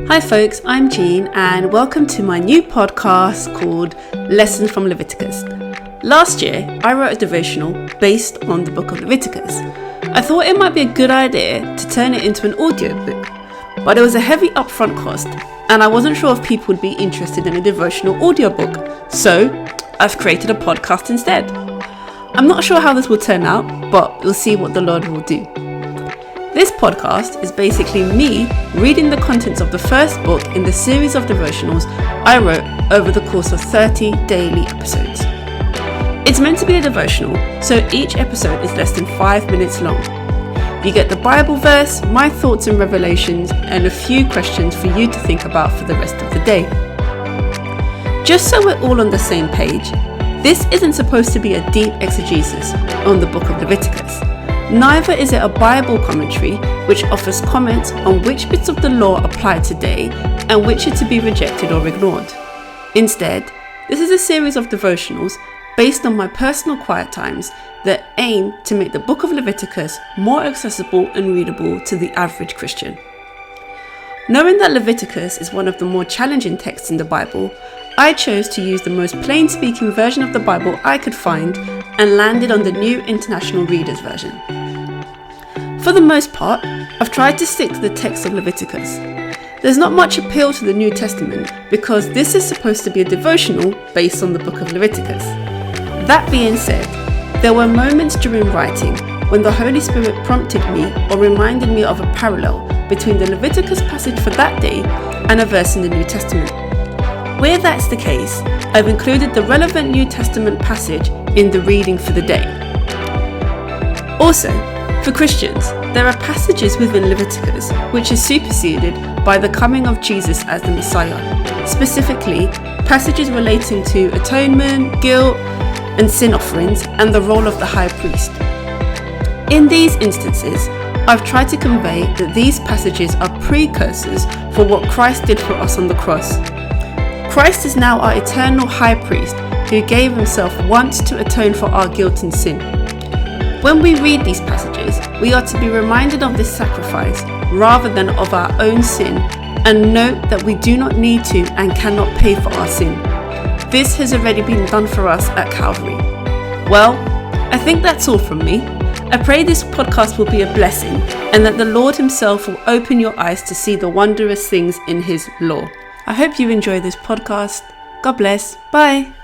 Hi folks, I'm Jean and welcome to my new podcast called Lessons from Leviticus. Last year, I wrote a devotional based on the book of Leviticus. I thought it might be a good idea to turn it into an audio book, but it was a heavy upfront cost and I wasn't sure if people would be interested in a devotional audiobook, so I've created a podcast instead. I'm not sure how this will turn out, but we'll see what the Lord will do. This podcast is basically me reading the contents of the first book in the series of devotionals I wrote over the course of 30 daily episodes. It's meant to be a devotional, so each episode is less than 5 minutes long. You get the Bible verse, my thoughts and revelations, and a few questions for you to think about for the rest of the day. Just so we're all on the same page, this isn't supposed to be a deep exegesis on the book of Leviticus. Neither is it a Bible commentary which offers comments on which bits of the law apply today and which are to be rejected or ignored. Instead, this is a series of devotionals based on my personal quiet times that aim to make the book of Leviticus more accessible and readable to the average Christian. Knowing that Leviticus is one of the more challenging texts in the Bible, I chose to use the most plain-speaking version of the Bible I could find and landed on the New International Reader's Version. For the most part, I've tried to stick to the text of Leviticus. There's not much appeal to the New Testament because this is supposed to be a devotional based on the book of Leviticus. That being said, there were moments during writing when the Holy Spirit prompted me or reminded me of a parallel between the Leviticus passage for that day and a verse in the New Testament. Where that's the case, I've included the relevant New Testament passage in the reading for the day. Also, for Christians, there are passages within Leviticus which is superseded by the coming of Jesus as the Messiah, specifically passages relating to atonement, guilt, and sin offerings, and the role of the high priest. In these instances, I've tried to convey that these passages are precursors for what Christ did for us on the cross. Christ is now our eternal high priest who gave himself once to atone for our guilt and sin. When we read these passages, we are to be reminded of this sacrifice rather than of our own sin, and note that we do not need to and cannot pay for our sin. This has already been done for us at Calvary. Well, I think that's all from me. I pray this podcast will be a blessing and that the Lord himself will open your eyes to see the wondrous things in his law. I hope you enjoy this podcast. God bless. Bye.